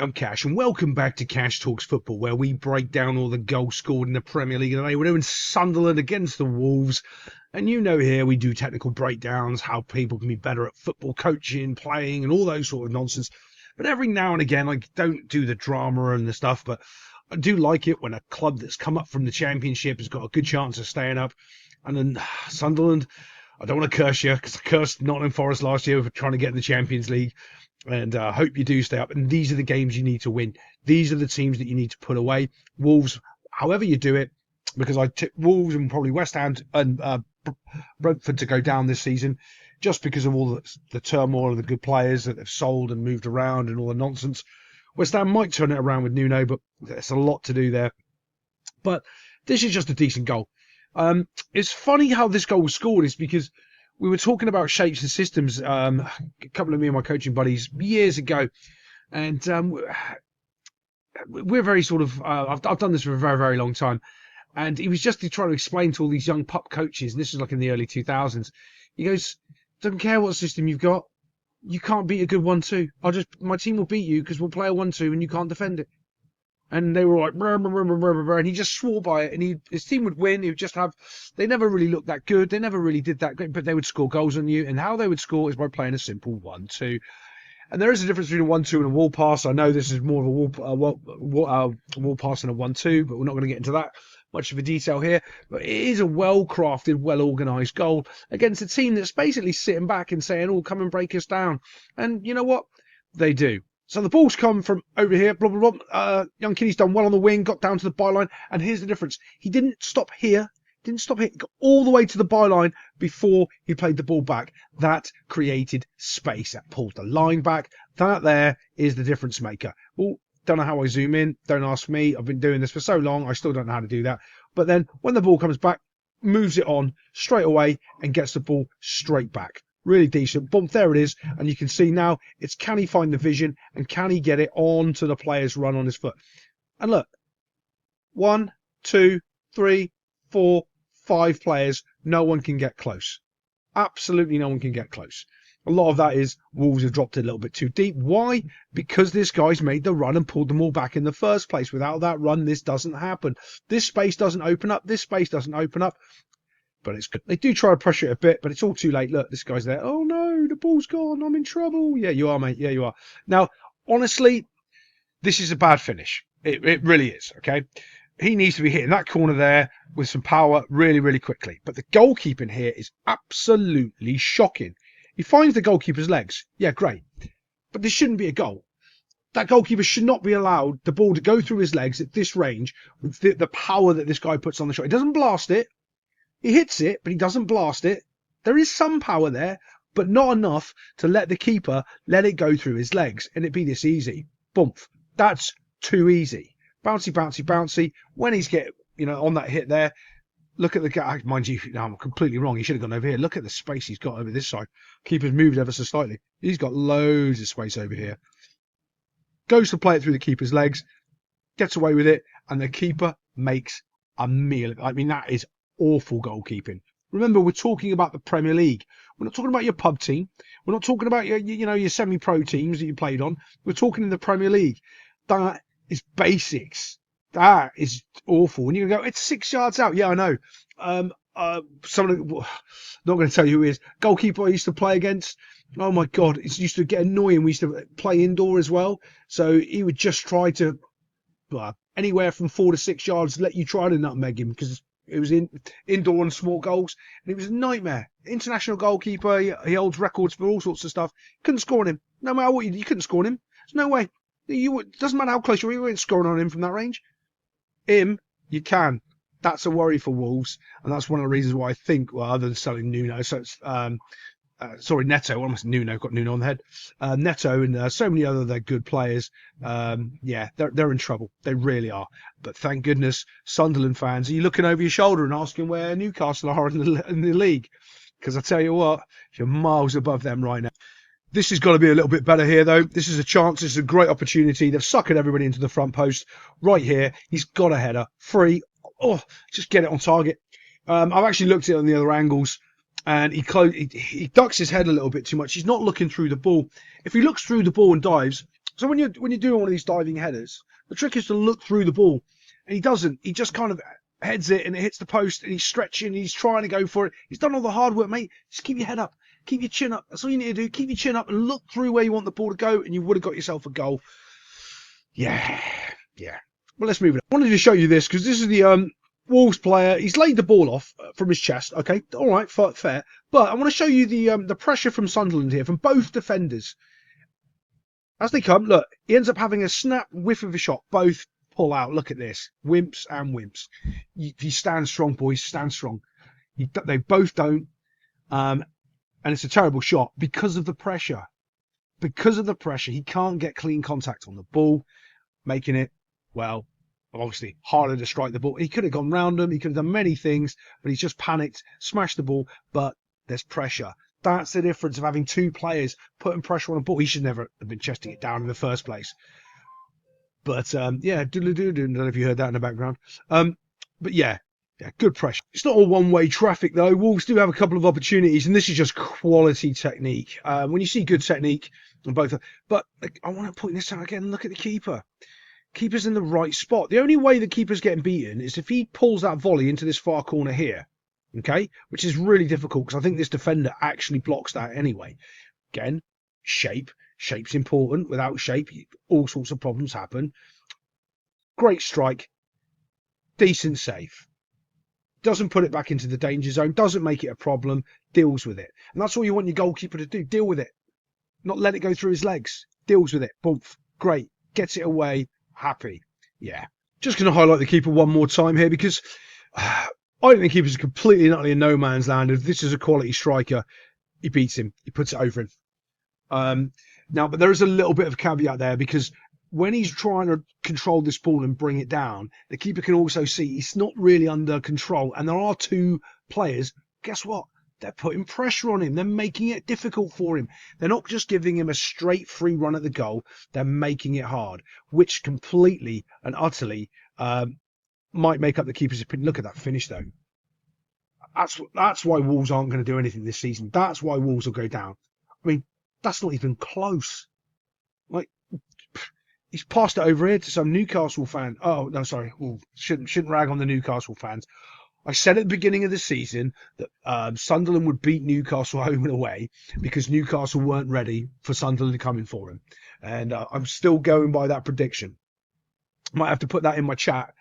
I'm Cash, and welcome back to Cash Talks Football, where we break down all the goals scored in the Premier League today. We're doing Sunderland against the Wolves, and you know here we do technical breakdowns, how people can be better at football coaching, playing, and all those sort of nonsense. But every now and again, I don't do the drama and the stuff, but I do like it when a club that's come up from the Championship has got a good chance of staying up. And then Sunderland, I don't want to curse you, because I cursed Nottingham Forest last year for trying to get in the Champions League. And I hope you do stay up. And these are the games you need to win. These are the teams that you need to put away. Wolves, however you do it, because I tip Wolves and probably West Ham and Brentford to go down this season, just because of all the turmoil and the good players that they've sold and moved around and all the nonsense. West Ham might turn it around with Nuno, but there's a lot to do there. But this is just a decent goal. It's funny how this goal was scored, is because we were talking about shapes and systems, a couple of me and my coaching buddies years ago, and we're very sort of, I've done this for a very, very long time, and he was just trying to explain to all these young pup coaches, and this was like in the early 2000s, he goes, don't care what system you've got, you can't beat a good 1-2. My team will beat you because we'll play a 1-2 and you can't defend it. And they were like, brr, brr, brr, brr, brr, and he just swore by it. And his team would win. He would just have, they never really looked that good. They never really did that great, but they would score goals on you. And how they would score is by playing a simple 1-2. And there is a difference between a 1-2 and a wall pass. I know this is more of a wall pass than a 1-2, but we're not going to get into that much of a detail here. But it is a well-crafted, well-organised goal against a team that's basically sitting back and saying, oh, come and break us down. And you know what? They do. So the ball's come from over here, blah, blah, blah. Young Kinney's done well on the wing, got down to the byline, and here's the difference. He didn't stop here, he got all the way to the byline before he played the ball back. That created space, that pulled the line back. That there is the difference maker. Well, don't know how I zoom in, don't ask me. I've been doing this for so long, I still don't know how to do that. But then when the ball comes back, moves it on straight away and gets the ball straight back. Really decent. Boom, there it is. And you can see now, it's can he find the vision and can he get it on to the player's run on his foot. And look, 1, 2, 3, 4, 5 players. No one can get close. Absolutely no one can get close. A lot of that is Wolves have dropped it a little bit too deep. Why? Because this guy's made the run and pulled them all back in the first place. Without that run, this doesn't happen. This space doesn't open up. This space doesn't open up. But it's good. They do try to pressure it a bit, but it's all too late. Look, this guy's there. Oh no, the ball's gone. I'm in trouble. Yeah, you are, mate. Yeah, you are. Now, honestly, this is a bad finish. It really is, okay? He needs to be hitting that corner there with some power really, really quickly. But the goalkeeping here is absolutely shocking. He finds the goalkeeper's legs. Yeah, great. But this shouldn't be a goal. That goalkeeper should not be allowed the ball to go through his legs at this range with the power that this guy puts on the shot. He doesn't blast it. He hits it, but he doesn't blast it. There is some power there, but not enough to let the keeper let it go through his legs and it be this easy. Boom. That's too easy. Bouncy, bouncy, bouncy. When he's on that hit there, look at the guy. Mind you, no, I'm completely wrong. He should have gone over here. Look at the space he's got over this side. Keeper's moved ever so slightly. He's got loads of space over here. Goes to play it through the keeper's legs, gets away with it, and the keeper makes a meal. I mean, that is awful goalkeeping. Remember, we're talking about the Premier League. We're not talking about your pub team. We're not talking about your semi-pro teams that you played on. We're talking in the Premier League. That is basics. That is awful. And you're going to go, it's 6 yards out. Yeah, I know. Not going to tell you who he is. Goalkeeper I used to play against. Oh my God, it used to get annoying. We used to play indoor as well. So he would just try to, anywhere from 4 to 6 yards, let you try to nutmeg him because it was indoor and small goals, and it was a nightmare. International goalkeeper, he holds records for all sorts of stuff. Couldn't score on him. No matter what you couldn't score on him. There's no way. Doesn't matter how close you were, you weren't scoring on him from that range. Him, you can. That's a worry for Wolves, and that's one of the reasons why I think, other than selling Nuno, so it's Neto, almost Nuno, got Nuno on the head. Neto and so many other good players. They're in trouble. They really are. But thank goodness, Sunderland fans, are you looking over your shoulder and asking where Newcastle are in the league? Because I tell you what, you're miles above them right now. This has got to be a little bit better here, though. This is a chance. This is a great opportunity. They've suckered everybody into the front post. Right here, he's got a header. Free. Oh, just get it on target. I've actually looked at it on the other angles. And he ducks his head a little bit too much. He's not looking through the ball. If he looks through the ball and dives, So when you're doing one of these diving headers, the trick is to look through the ball, and he doesn't. He just kind of heads it, and it hits the post, and he's stretching, and he's trying to go for it. He's done all the hard work, mate. Just keep your head up, keep your chin up. That's all you need to do. Keep your chin up and look through where you want the ball to go, and you would have got yourself a goal. Yeah. Well, let's move it. I wanted to show you this because this is the Wolves player. He's laid the ball off from his chest. Okay, all right, fair. But I want to show you the pressure from Sunderland here, from both defenders. As they come, look, he ends up having a snap whiff of a shot. Both pull out. Look at this. Wimps and wimps. You stand strong, boys. Stand strong. They both don't. And it's a terrible shot because of the pressure. Because of the pressure, he can't get clean contact on the ball, making it, well, obviously harder to strike the ball. He could have gone round him. He could have done many things, but he's just panicked, smashed the ball, but there's pressure. That's the difference of having two players putting pressure on a ball. He should never have been chesting it down in the first place. But, yeah, doodle-doo, don't know if you heard that in the background. But, yeah, good pressure. It's not all one-way traffic, though. Wolves do have a couple of opportunities, and this is just quality technique. When you see good technique on both... But I want to point this out again. Look at the keeper. Keeper's in the right spot. The only way the keeper's getting beaten is if he pulls that volley into this far corner here. Okay, which is really difficult because I think this defender actually blocks that anyway. Again, shape. Shape's important. Without shape, all sorts of problems happen. Great strike. Decent save. Doesn't put it back into the danger zone. Doesn't make it a problem. Deals with it. And that's all you want your goalkeeper to do. Deal with it. Not let it go through his legs. Deals with it. Boom. Great. Gets it away. Happy. Yeah. Just going to highlight the keeper one more time here because... I don't think he was completely and utterly in no man's land. If this is a quality striker, he beats him. He puts it over him. Now, but there is a little bit of a caveat there because when he's trying to control this ball and bring it down, the keeper can also see he's not really under control. And there are two players. Guess what? They're putting pressure on him. They're making it difficult for him. They're not just giving him a straight free run at the goal. They're making it hard, which completely and utterly... might make up the keeper's opinion. Look at that finish, though. That's why Wolves aren't going to do anything this season. That's why Wolves will go down. I mean, that's not even close. Like, he's passed it over here to some Newcastle fan. Oh, no, sorry. Ooh, shouldn't rag on the Newcastle fans. I said at the beginning of the season that Sunderland would beat Newcastle home and away because Newcastle weren't ready for Sunderland coming for him. And I'm still going by that prediction. Might have to put that in my chat.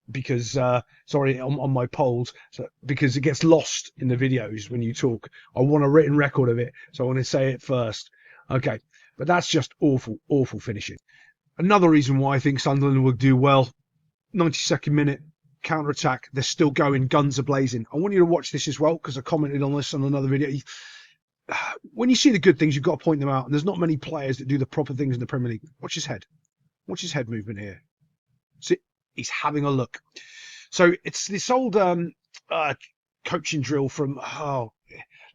Because sorry, on my polls, because it gets lost in the videos when you talk. I want a written record of it, so I want to say it first. Okay, but that's just awful finishing. Another reason why I think Sunderland will do well, 92nd minute, counter-attack, they're still going, guns are blazing. I want you to watch this as well, because I commented on this on another video. When you see the good things, you've got to point them out, and there's not many players that do the proper things in the Premier League. Watch his head. Watch his head movement here. See? He's having a look. So it's this old coaching drill from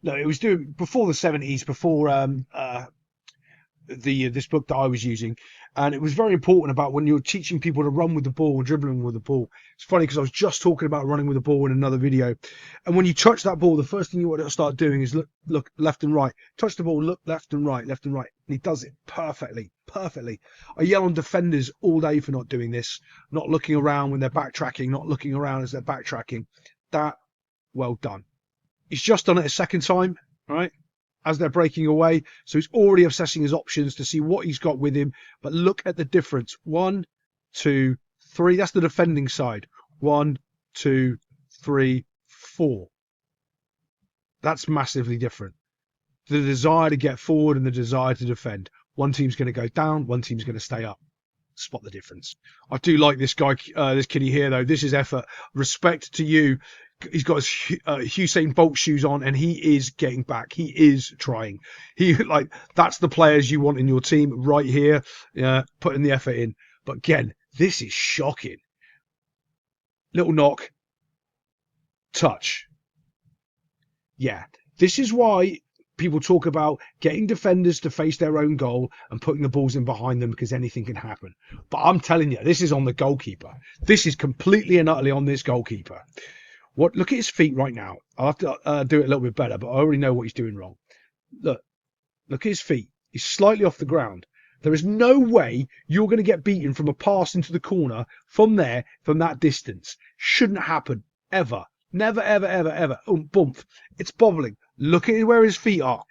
it was doing before the 70s, before this book that I was using, and it was very important about when you're teaching people to run with the ball and dribbling with the ball. It's funny because I was just talking about running with the ball in another video, and when you touch that ball, the first thing you want to start doing is look left and right. Touch the ball, look left and right, and he does it perfectly. I yell on defenders all day for not doing this, not looking around when they're backtracking, not looking around as they're backtracking. That, well done. He's just done it a second time, right? As they're breaking away. So he's already assessing his options to see what he's got with him. But look at the difference. 1, 2, 3. That's the defending side. 1, 2, 3, 4. That's massively different. The desire to get forward and the desire to defend. One team's going to go down. One team's going to stay up. Spot the difference. I do like this guy, this kiddie here, though. This is effort. Respect to you. He's got his Usain Bolt shoes on, and he is getting back. He is trying. That's the players you want in your team right here, putting the effort in. But again, this is shocking. Little knock. Touch. Yeah, this is why people talk about getting defenders to face their own goal and putting the balls in behind them because anything can happen. But I'm telling you, this is on the goalkeeper. This is completely and utterly on this goalkeeper. Look at his feet right now. I'll have to do it a little bit better, but I already know what he's doing wrong. Look at his feet. He's slightly off the ground. There is no way you're going to get beaten from a pass into the corner from there, from that distance. Shouldn't happen, ever. Never, ever, ever, ever. Boom. It's bobbling. Look at where his feet are.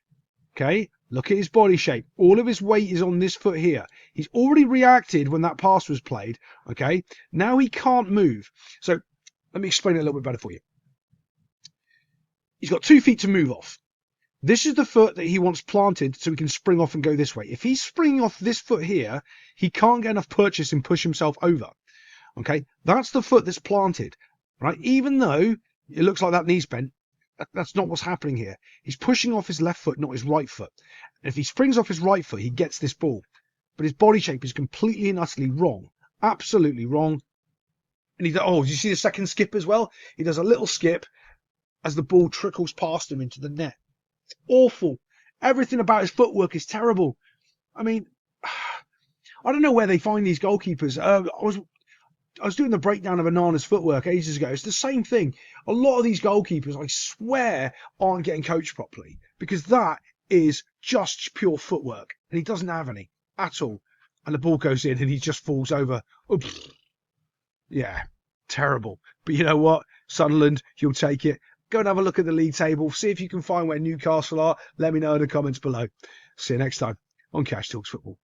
Okay? Look at his body shape. All of his weight is on this foot here. He's already reacted when that pass was played. Okay? Now he can't move. So let me explain it a little bit better for you. He's got 2 feet to move off. This is the foot that he wants planted so he can spring off and go this way. If he's springing off this foot here, he can't get enough purchase and push himself over. Okay? That's the foot that's planted. Right? Even though it looks like that knee's bent, that's not what's happening here. He's pushing off his left foot, not his right foot. And if he springs off his right foot, he gets this ball. But his body shape is completely and utterly wrong. Absolutely wrong. And did you see the second skip as well? He does a little skip as the ball trickles past him into the net. It's awful. Everything about his footwork is terrible. I mean, I don't know where they find these goalkeepers. I was doing the breakdown of Onana's footwork ages ago. It's the same thing. A lot of these goalkeepers, I swear, aren't getting coached properly because that is just pure footwork. And he doesn't have any at all. And the ball goes in and he just falls over. Oops. Yeah, terrible. But you know what? Sunderland, you'll take it. Go and have a look at the league table. See if you can find where Newcastle are. Let me know in the comments below. See you next time on Cash Talks Football.